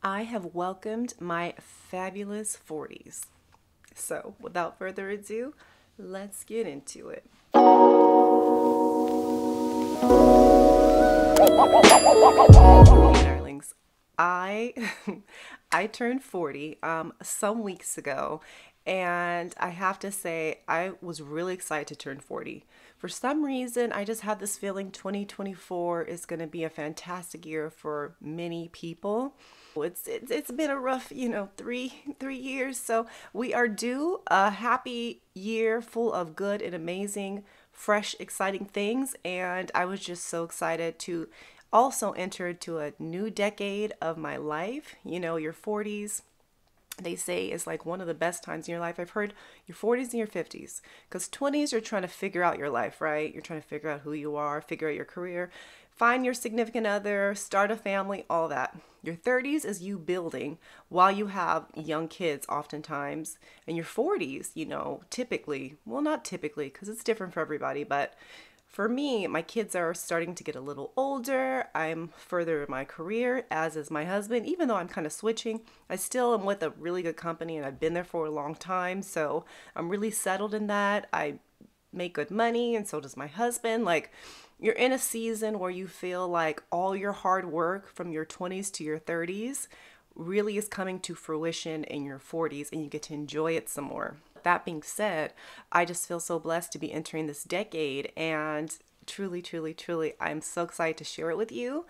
I have welcomed my fabulous 40s. So, without further ado, let's get into it. Darlings, I I turned 40 some weeks ago, and I have to say I was really excited to turn 40. For some reason, I just had this feeling 2024 is going to be a fantastic year for many people. It's been a rough, 3 years, so we are due a happy year full of good and amazing, fresh, exciting things, and I was just so excited to also enter into a new decade of my life. Your 40s, they say, is like one of the best times in your life. I've heard your 40s and your 50s, because 20s you're trying to figure out your life, right? You're trying to figure out who you are, figure out your career, find your significant other, start a family, all that. Your 30s is you building while you have young kids oftentimes. And your 40s, typically, well, not typically, because it's different for everybody, but for me, my kids are starting to get a little older. I'm further in my career, as is my husband. Even though I'm kind of switching, I still am with a really good company and I've been there for a long time. So I'm really settled in that. I make good money, and so does my husband. Like, you're in a season where you feel like all your hard work from your 20s to your 30s really is coming to fruition in your 40s, and you get to enjoy it some more. That being said, I just feel so blessed to be entering this decade, and truly, truly, truly, I'm so excited to share it with you.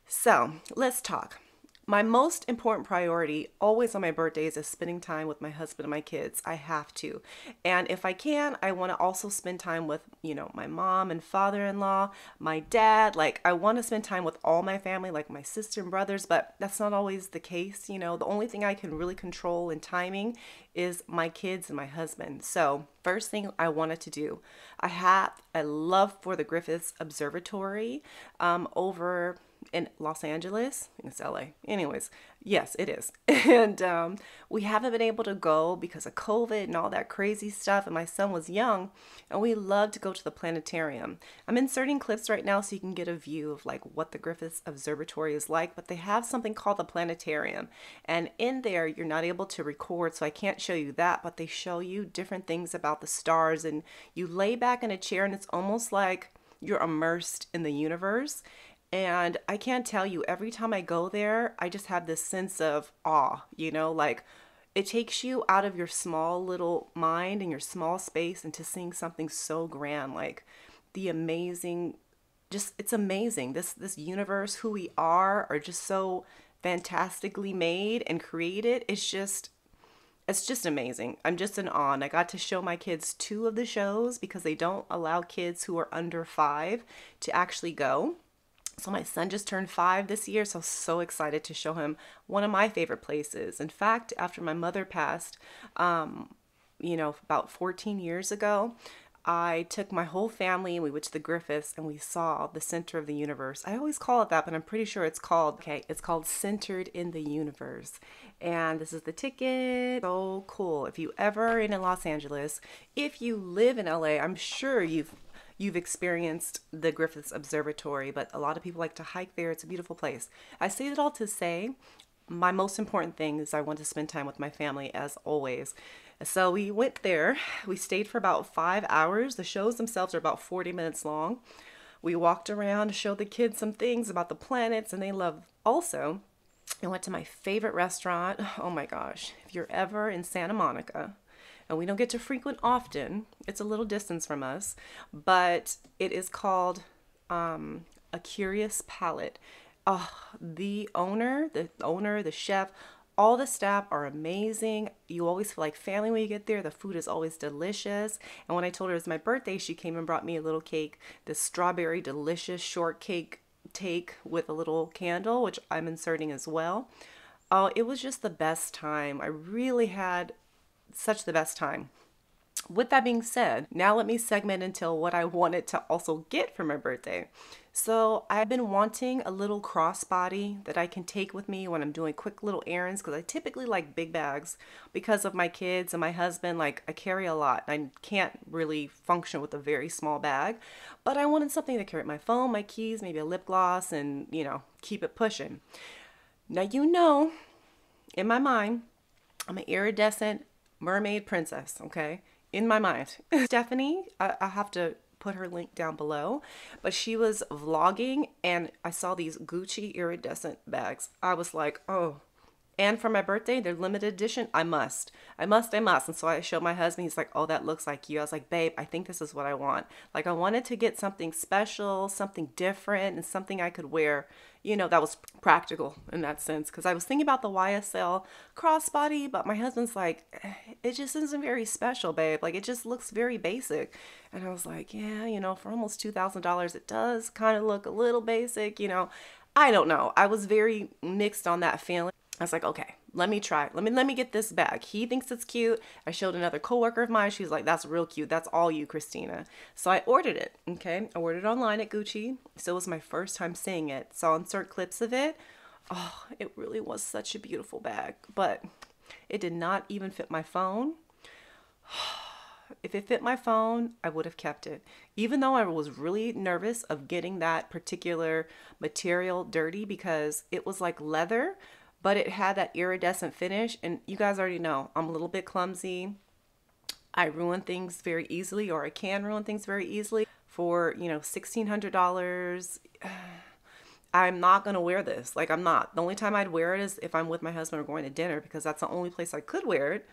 So let's talk. My most important priority always on my birthdays is spending time with my husband and my kids. I have to. And if I can, I want to also spend time with, my mom and father-in-law, my dad. Like, I want to spend time with all my family, like my sister and brothers, but that's not always the case. The only thing I can really control in timing is my kids and my husband. So first thing I wanted to do, I have a love for the Griffiths Observatory over in Los Angeles. It's LA. Anyways, yes, it is. And we haven't been able to go because of COVID and all that crazy stuff. And my son was young, and we love to go to the planetarium. I'm inserting clips right now so you can get a view of like what the Griffiths Observatory is like. But they have something called the planetarium, and in there you're not able to record, so I can't show you that. But they show you different things about the stars, and you lay back in a chair, and it's almost like you're immersed in the universe. And I can't tell you, every time I go there, I just have this sense of awe, like it takes you out of your small little mind and your small space into seeing something so grand, like the amazing, just, it's amazing. This universe, who we are just so fantastically made and created. It's just amazing. I'm just in awe. And I got to show my kids 2 of the shows because they don't allow kids who are under 5 to actually go. So my son just turned 5 this year, so excited to show him one of my favorite places. In fact, after my mother passed, about 14 years ago, I took my whole family and we went to the Griffiths and we saw the center of the universe. I always call it that, but I'm pretty sure it's called Centered in the Universe. And this is the ticket. So cool. If you ever are in Los Angeles, if you live in LA, I'm sure you've experienced the Griffiths Observatory, but a lot of people like to hike there. It's a beautiful place. I say that all to say my most important thing is I want to spend time with my family, as always. So we went there. We stayed for about 5 hours. The shows themselves are about 40 minutes long. We walked around, showed the kids some things about the planets, and they love also. I went to my favorite restaurant. Oh my gosh. If you're ever in Santa Monica, and we don't get to frequent often, it's a little distance from us, but it is called A Curious Palate. Oh, the owner, the chef, all the staff are amazing. You always feel like family when you get there. The food is always delicious. And when I told her it was my birthday, she came and brought me a little cake, this strawberry delicious shortcake take with a little candle, which I'm inserting as well. Oh, it was just the best time. I really had such the best time. With that being said, now let me segment into what I wanted to also get for my birthday. So I've been wanting a little crossbody that I can take with me when I'm doing quick little errands, because I typically like big bags because of my kids and my husband. Like, I carry a lot. I can't really function with a very small bag, but I wanted something to carry my phone, my keys, maybe a lip gloss, and keep it pushing. Now, in my mind, I'm an iridescent mermaid princess, okay? In my mind. Stephanie, I have to put her link down below, but she was vlogging and I saw these Gucci iridescent bags. I was like, oh. And for my birthday, they're limited edition. I must. And so I showed my husband. He's like, oh, that looks like you. I was like, babe, I think this is what I want. Like, I wanted to get something special, something different, and something I could wear, you know, that was practical in that sense. Because I was thinking about the YSL crossbody, but my husband's like, it just isn't very special, babe. Like, it just looks very basic. And I was like, yeah, you know, for almost $2,000, it does kind of look a little basic, you know. I don't know. I was very mixed on that feeling. I was like, okay, let me try. Let me get this bag. He thinks it's cute. I showed another coworker of mine. She's like, that's real cute. That's all you, Christina. So I ordered it. Okay. I ordered it online at Gucci. So it was my first time seeing it. So I'll insert clips of it. Oh, it really was such a beautiful bag, but it did not even fit my phone. If it fit my phone, I would have kept it. Even though I was really nervous of getting that particular material dirty because it was like leather, but it had that iridescent finish. And you guys already know, I'm a little bit clumsy. I ruin things very easily, or I can ruin things very easily. For, you know, $1,600, I'm not going to wear this. Like, I'm not. The only time I'd wear it is if I'm with my husband or going to dinner, because that's the only place I could wear it,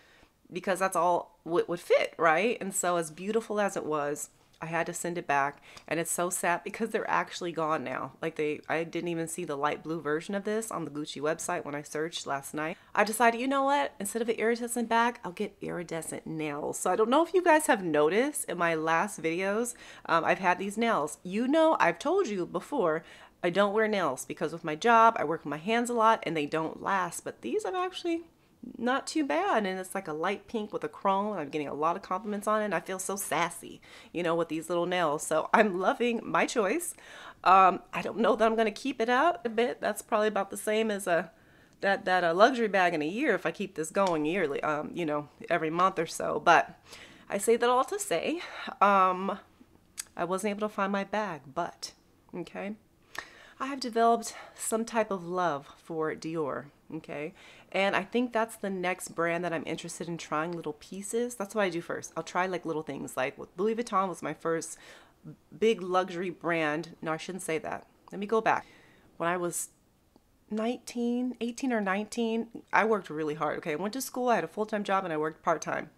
because that's all what would fit, right? And so as beautiful as it was, I had to send it back, and it's so sad because they're actually gone now. Like, I didn't even see the light blue version of this on the Gucci website when I searched last night. I decided, you know what? Instead of an iridescent bag, I'll get iridescent nails. So I don't know if you guys have noticed in my last videos, I've had these nails. You know, I've told you before, I don't wear nails because with my job, I work with my hands a lot and they don't last. But these have actually not too bad, and it's like a light pink with a chrome. I'm getting a lot of compliments on it, and I feel so sassy, you know, with these little nails. So I'm loving my choice. I don't know that I'm going to keep it out a bit. That's probably about the same as that luxury bag in a year if I keep this going yearly, you know, every month or so. But I say that all to say, I wasn't able to find my bag, but okay, I have developed some type of love for Dior, okay? And I think that's the next brand that I'm interested in trying little pieces. That's what I do first. I'll try like little things. Like with Louis Vuitton was my first big luxury brand. No, I shouldn't say that. Let me go back. When I was 18 or 19, I worked really hard, okay? I went to school, I had a full-time job, and I worked part-time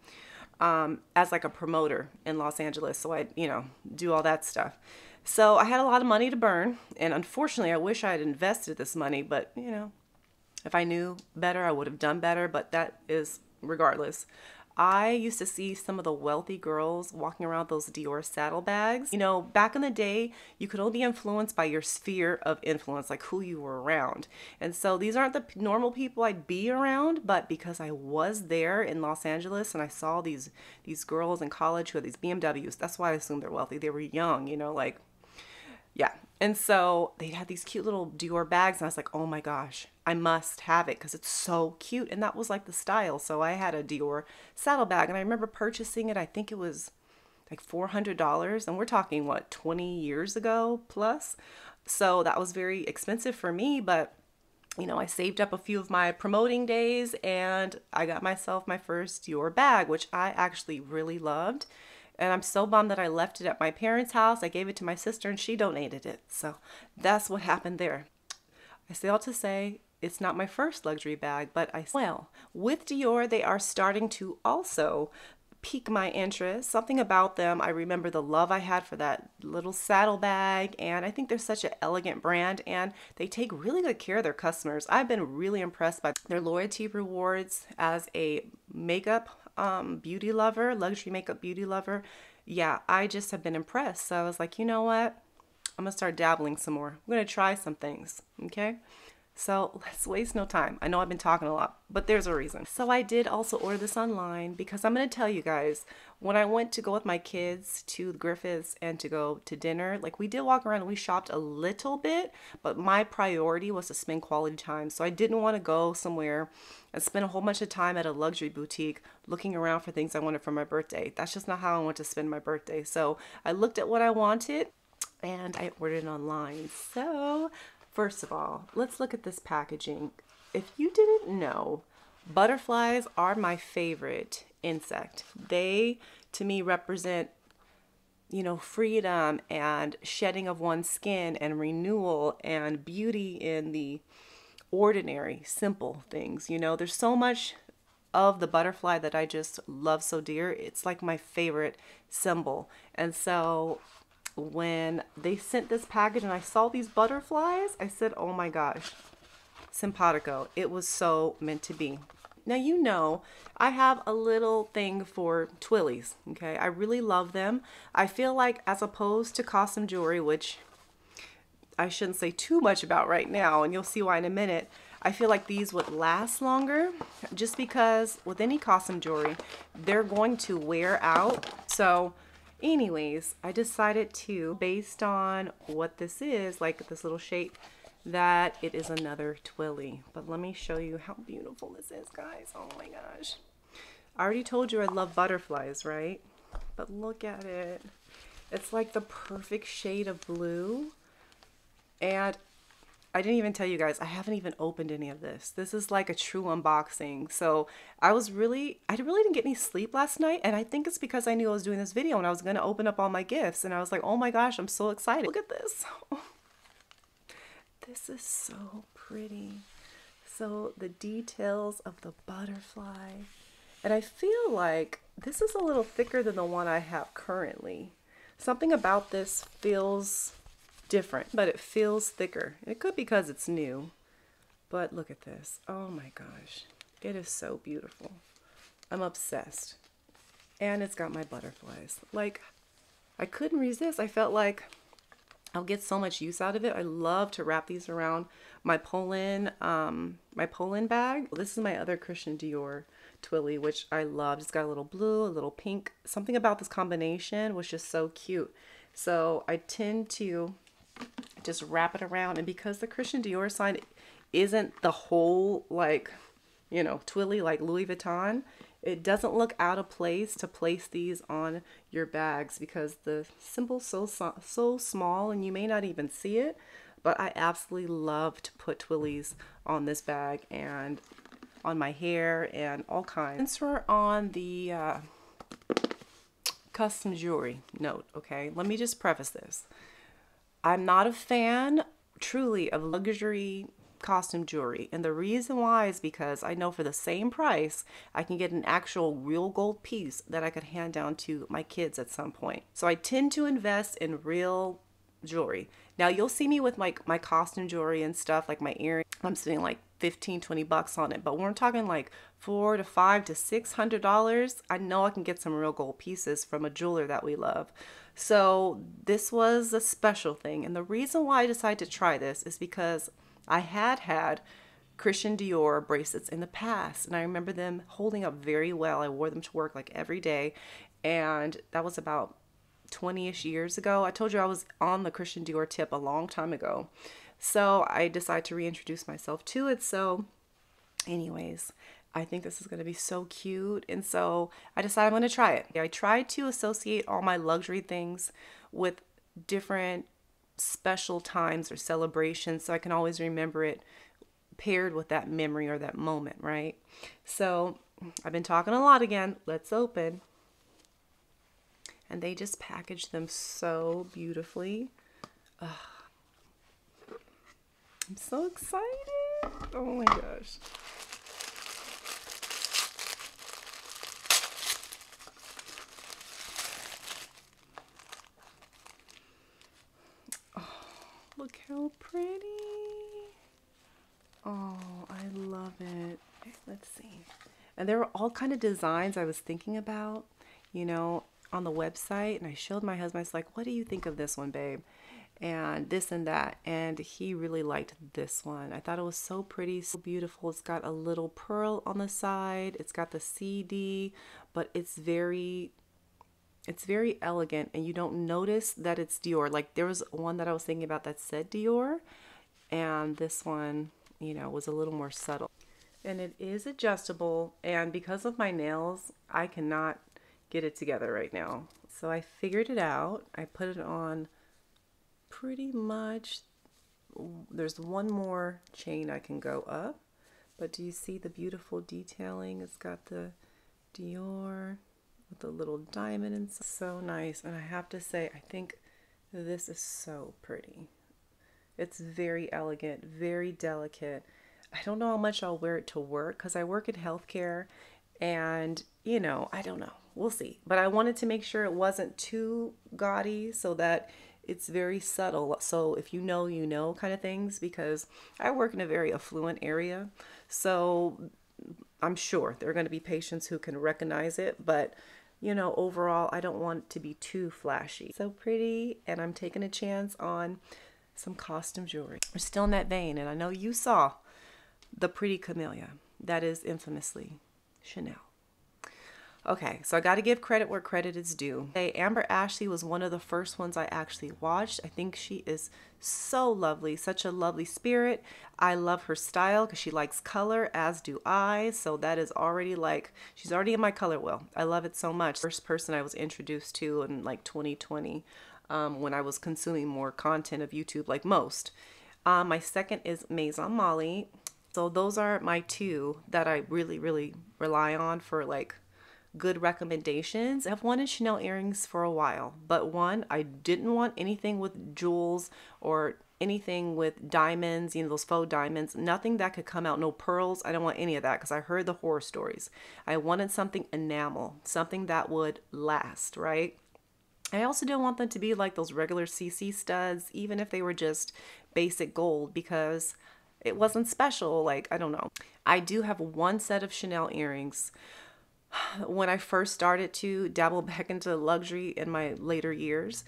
as like a promoter in Los Angeles. So I, you know, do all that stuff. So I had a lot of money to burn, and unfortunately, I wish I had invested this money, but, you know, if I knew better, I would have done better, but that is regardless. I used to see some of the wealthy girls walking around those Dior saddlebags. You know, back in the day, you could only be influenced by your sphere of influence, like who you were around. And so these aren't the normal people I'd be around, but because I was there in Los Angeles and I saw these girls in college who had these BMWs, that's why I assumed they're wealthy. They were young, you know, like, yeah. And so they had these cute little Dior bags, and I was like, oh my gosh, I must have it because it's so cute. And that was like the style. So I had a Dior saddlebag, and I remember purchasing it. I think it was like $400, and we're talking, what, 20 years ago plus. So that was very expensive for me, but you know, I saved up a few of my promoting days, and I got myself my first Dior bag, which I actually really loved. And I'm so bummed that I left it at my parents' house. I gave it to my sister and she donated it. So that's what happened there. I say all to say, it's not my first luxury bag, but well, with Dior, they are starting to also pique my interest. Something about them, I remember the love I had for that little saddlebag, and I think they're such an elegant brand, and they take really good care of their customers. I've been really impressed by their loyalty rewards as a makeup beauty lover, luxury makeup beauty lover. Yeah, I just have been impressed. So I was like, you know what? I'm gonna start dabbling some more. I'm gonna try some things, okay? So let's waste no time. I know I've been talking a lot, but there's a reason. So I did also order this online because I'm going to tell you guys, when I went to go with my kids to Griffiths and to go to dinner, like we did walk around and we shopped a little bit, but my priority was to spend quality time. So I didn't want to go somewhere and spend a whole bunch of time at a luxury boutique looking around for things I wanted for my birthday. That's just not how I want to spend my birthday. So I looked at what I wanted and I ordered it online. So first of all, let's look at this packaging. If you didn't know, Butterflies are my favorite insect. They, to me, represent, you know, freedom and shedding of one's skin and renewal and beauty in the ordinary, simple things. You know, there's so much of the butterfly that I just love so dear. It's like my favorite symbol. And so when they sent this package and I saw these butterflies, I said, oh my gosh, simpatico. It was so meant to be. Now, you know, I have a little thing for twillies, okay? I really love them. I feel like as opposed to costume jewelry, which I shouldn't say too much about right now, and you'll see why in a minute, I feel like these would last longer just because with any costume jewelry, they're going to wear out. So anyways, I decided to, based on what this is, like this little shape, that it is another twilly. But let me show you how beautiful this is, guys. Oh my gosh. I already told you I love butterflies, right? But look at it. It's like the perfect shade of blue. And I didn't even tell you guys, I haven't even opened any of this. This is like a true unboxing. So I really didn't get any sleep last night. And I think it's because I knew I was doing this video and I was going to open up all my gifts. And I was like, oh my gosh, I'm so excited. Look at this. This is so pretty. So the details of the butterfly. And I feel like this is a little thicker than the one I have currently. Something about this feels different, but it feels thicker. It could be because it's new, but look at this. Oh my gosh. It is so beautiful. I'm obsessed. And it's got my butterflies. Like, I couldn't resist. I felt like I'll get so much use out of it. I love to wrap these around my Poland bag. This is my other Christian Dior twilly, which I love. It's got a little blue, a little pink. Something about this combination was just so cute. So I tend to just wrap it around. And because the Christian Dior sign isn't the whole, like, you know, twilly like Louis Vuitton, it doesn't look out of place to place these on your bags because the symbol's so small and you may not even see it. But I absolutely love to put twillies on this bag and on my hair and all kinds. Since we're on the custom jewelry note, okay, let me just preface this. I'm not a fan, truly, of luxury costume jewelry, and the reason why is because I know for the same price I can get an actual real gold piece that I could hand down to my kids at some point. So I tend to invest in real jewelry. Now you'll see me with my costume jewelry and stuff, like my earrings. I'm spending like 15, 20 bucks on it, but when we're talking like $400 to $500 to $600, I know I can get some real gold pieces from a jeweler that we love. So this was a special thing, and the reason why I decided to try this is because I had Christian Dior bracelets in the past, and I remember them holding up very well. I wore them to work like every day, and that was about 20-ish years ago. I told you I was on the Christian Dior tip a long time ago. So I decided to reintroduce myself to it. So anyways, I think this is going to be so cute, and so I decided I'm going to try it. I tried to associate all my luxury things with different special times or celebrations so I can always remember it paired with that memory or that moment, right? So I've been talking a lot again. Let's open. And they just packaged them so beautifully. Ugh. I'm so excited. Oh my gosh. Look how pretty. Oh, I love it. Let's see. And there were all kind of designs I was thinking about, you know, on the website. And I showed my husband, I was like, what do you think of this one, babe? And this and that. And he really liked this one. I thought it was so pretty, so beautiful. It's got a little pearl on the side. It's got the CD, but it's very elegant, and you don't notice that it's Dior. Like there was one that I was thinking about that said Dior, and this one, you know, was a little more subtle. And it is adjustable, and because of my nails, I cannot get it together right now. So I figured it out. I put it on pretty much. There's one more chain I can go up, But do you see the beautiful detailing? It's got the Dior with a little diamond inside. So nice. And I have to say, I think this is so pretty. It's very elegant, very delicate. I don't know how much I'll wear it to work because I work in healthcare and, you know, I don't know. We'll see. But I wanted to make sure it wasn't too gaudy so that it's very subtle. So if you know kind of things, because I work in a very affluent area. So I'm sure there are going to be patients who can recognize it, but you know, overall, I don't want it to be too flashy. So pretty, and I'm taking a chance on some costume jewelry. We're still in that vein, and I know you saw the pretty camellia. That is infamously Chanel. Okay, so I got to give credit where credit is due. Hey, Amber Ashley was one of the first ones I actually watched. I think she is so lovely, such a lovely spirit. I love her style because she likes color, as do I. So that is already like, she's already in my color wheel. I love it so much. First person I was introduced to in like 2020 when I was consuming more content of YouTube like most. My second is Maison Malli. So those are my two that I really, really rely on for like good recommendations. I've wanted Chanel earrings for a while, but one, I didn't want anything with jewels or anything with diamonds, you know, those faux diamonds, nothing that could come out, no pearls. I don't want any of that because I heard the horror stories. I wanted something enamel, something that would last, right? I also didn't want them to be like those regular CC studs, even if they were just basic gold, because it wasn't special. Like, I don't know. I do have one set of Chanel earrings. When I first started to dabble back into luxury in my later years,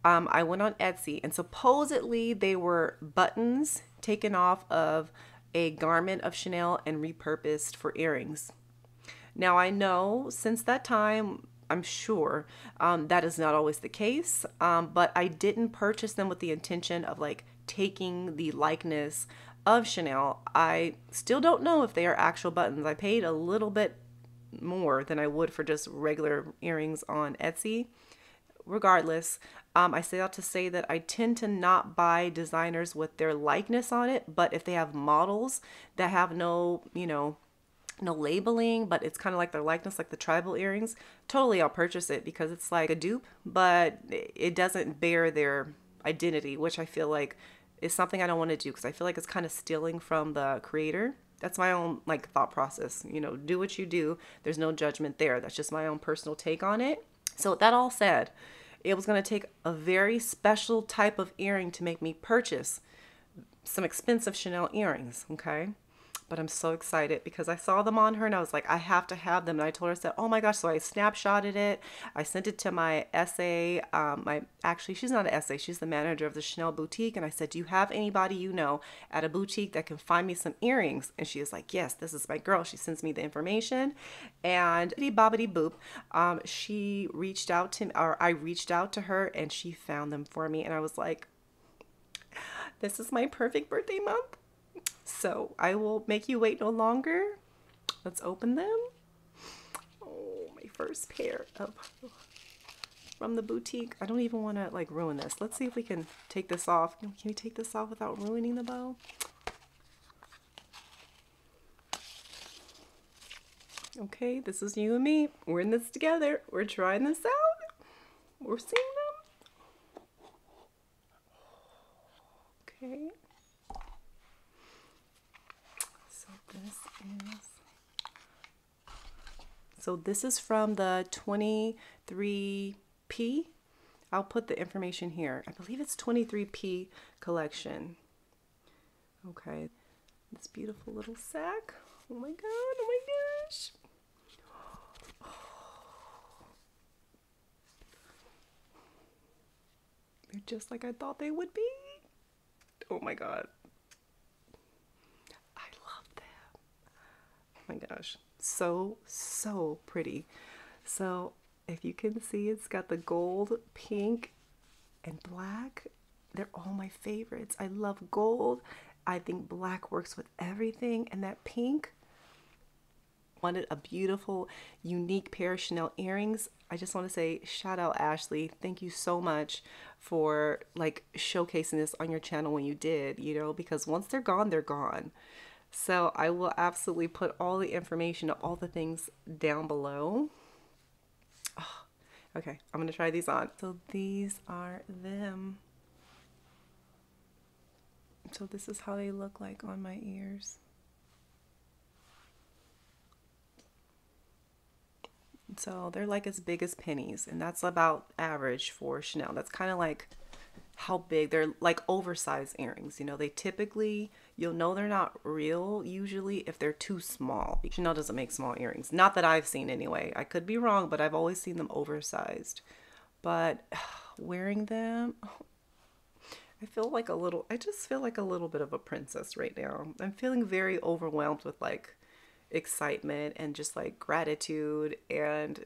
I went on Etsy and supposedly they were buttons taken off of a garment of Chanel and repurposed for earrings. Now I know since that time, I'm sure that is not always the case, but I didn't purchase them with the intention of like taking the likeness of Chanel. I still don't know if they are actual buttons. I paid a little bit more than I would for just regular earrings on Etsy. Regardless, I say that to say that I tend to not buy designers with their likeness on it, but if they have models that have no, you know, no labeling, but it's kind of like their likeness, like the tribal earrings, totally I'll purchase it because it's like a dupe, but it doesn't bear their identity, which I feel like is something I don't want to do because I feel like it's kind of stealing from the creator. That's my own like thought process. You know, do what you do. There's no judgment there. That's just my own personal take on it. So with that all said, it was going to take a very special type of earring to make me purchase some expensive Chanel earrings, okay? But I'm so excited because I saw them on her and I was like, I have to have them. And I told her, I said, oh my gosh. So I snapshotted it. I sent it to my SA. Actually, she's not an SA. She's the manager of the Chanel boutique. And I said, do you have anybody you know at a boutique that can find me some earrings? And she was like, yes, this is my girl. She sends me the information. And bobbity boop, she reached out to me, or I reached out to her and she found them for me. And I was like, this is my perfect birthday month. So I will make you wait no longer. Let's open them. Oh, my first pair of from the boutique. I don't even want to like ruin this. Let's see if we can take this off. Can we take this off without ruining the bow? Okay, this is you and me. We're in this together. We're trying this out. We're seeing them. Okay. This is from the 23P. I'll put the information here. I believe it's 23P collection. Okay. This beautiful little sack. Oh my god, oh my gosh. They're just like I thought they would be. Oh my god. Oh my gosh, so pretty. So if you can see, it's got the gold, pink, and black. They're all my favorites. I love gold. I think black works with everything, and that pink. Wanted a beautiful, unique pair of Chanel earrings. I just want to say shout out Ashleigh. Thank you so much for like showcasing this on your channel when you did, you know, because once they're gone, they're gone. So I will absolutely put all the information of all the things down below. Oh, okay, I'm gonna try these on. So these are them. So this is how they look like on my ears. So they're like as big as pennies, and that's about average for Chanel. That's kind of like how big they're, like oversized earrings. You know, they typically, you'll know they're not real usually if they're too small. Chanel doesn't make small earrings. Not that I've seen anyway. I could be wrong, but I've always seen them oversized. But wearing them, I feel like a little, I just feel like a little bit of a princess right now. I'm feeling very overwhelmed with like excitement and just like gratitude, and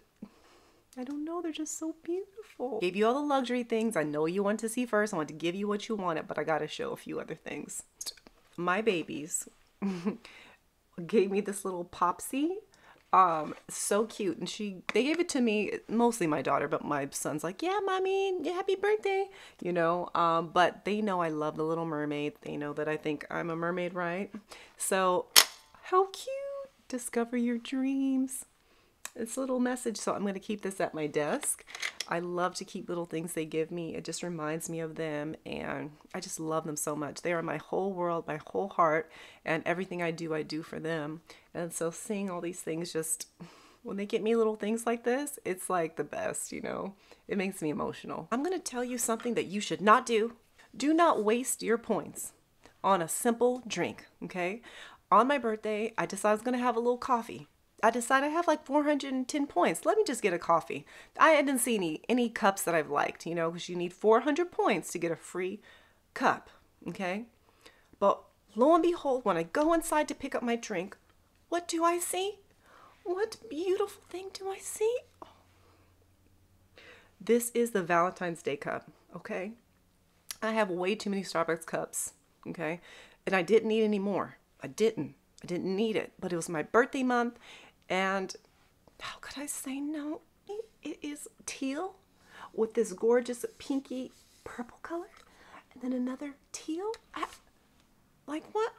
I don't know, they're just so beautiful. Gave you all the luxury things I know you want to see first. I want to give you what you wanted, but I gotta show a few other things. My babies gave me this little Popsy. So cute, and they gave it to me, mostly my daughter, but my son's like, yeah, mommy, yeah, happy birthday, you know. But they know I love the Little Mermaid. They know that I think I'm a mermaid, right? So how cute. Discover your dreams. It's a little message, so I'm going to keep this at my desk. I love to keep little things they give me. It just reminds me of them, and I just love them so much. They are my whole world, my whole heart, and everything I do for them. And so seeing all these things, just when they get me little things like this, it's like the best, you know. It makes me emotional. I'm going to tell you something that you should not do. Do not waste your points on a simple drink, okay? On my birthday, I decided I was going to have a little coffee. I decided I have like 410 points. Let me just get a coffee. I didn't see any cups that I've liked, you know, because you need 400 points to get a free cup, okay? But lo and behold, when I go inside to pick up my drink, what do I see? What beautiful thing do I see? Oh. This is the Valentine's Day cup, okay? I have way too many Starbucks cups, okay? And I didn't need any more. I didn't need it, but it was my birthday month, and how could I say no? It is teal with this gorgeous pinky purple color, and then another teal. Like what?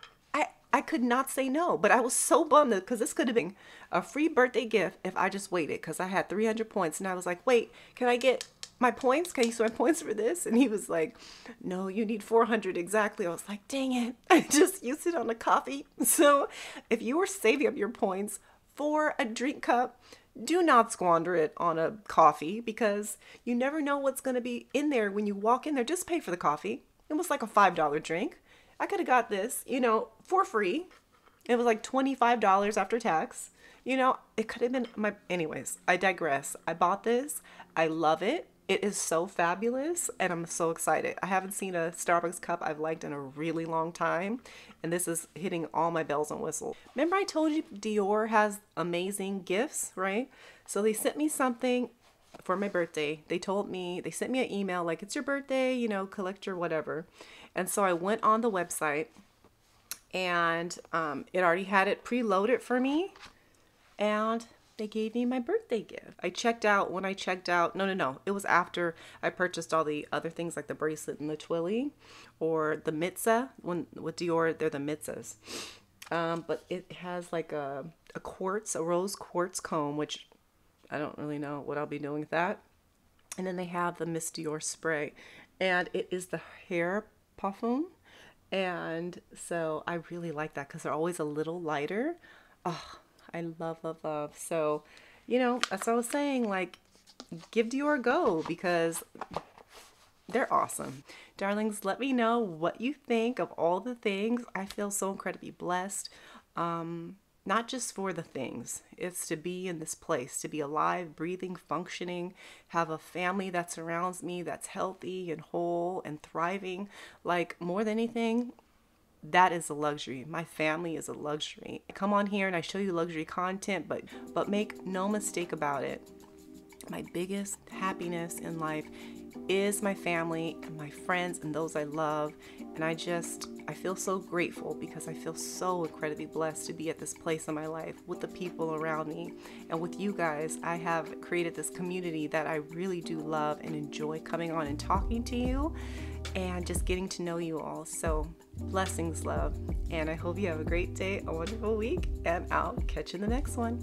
I could not say no, but I was so bummed because this could have been a free birthday gift if I just waited, because I had 300 points, and I was like, wait, can I get my points? Can you use my points for this? And he was like, no, you need 400 exactly. I was like, dang it, I just used it on a coffee. So if you are saving up your points for a drink cup, do not squander it on a coffee, because you never know what's going to be in there when you walk in there. Just pay for the coffee. It was like a $5 drink. I could have got this, you know, for free. It was like $25 after tax. You know, it could have been anyways, I digress. I bought this. I love it. It is so fabulous, and I'm so excited. I haven't seen a Starbucks cup I've liked in a really long time, and this is hitting all my bells and whistles. Remember I told you Dior has amazing gifts, right? So they sent me something for my birthday. They sent me an email like, it's your birthday, you know, collect your whatever. And so I went on the website, and it already had it preloaded for me, and they gave me my birthday gift. I checked out. When I checked out, no, it was after I purchased all the other things like the bracelet and the Twill, or the MITZAH. With Dior, they're the MITZAHs. But it has like a rose quartz comb, which I don't really know what I'll be doing with that. And then they have the Miss Dior spray, and it is the hair parfum. And so I really like that because they're always a little lighter. Oh, I love, love, love. So, you know, that's what I was saying, like, give Dior a go, because they're awesome. Darlings, let me know what you think of all the things. I feel so incredibly blessed. Not just for the things. It's to be in this place, to be alive, breathing, functioning, have a family that surrounds me that's healthy and whole and thriving. Like, more than anything, that is a luxury. My family is a luxury. I come on here and I show you luxury content, but make no mistake about it. My biggest happiness in life is my family and my friends and those I love. And I feel so grateful, because I feel so incredibly blessed to be at this place in my life with the people around me and with you guys. I have created this community that I really do love and enjoy coming on and talking to you. and just getting to know you all. So blessings, love, and I hope you have a great day, a wonderful week, and I'll catch you in the next one.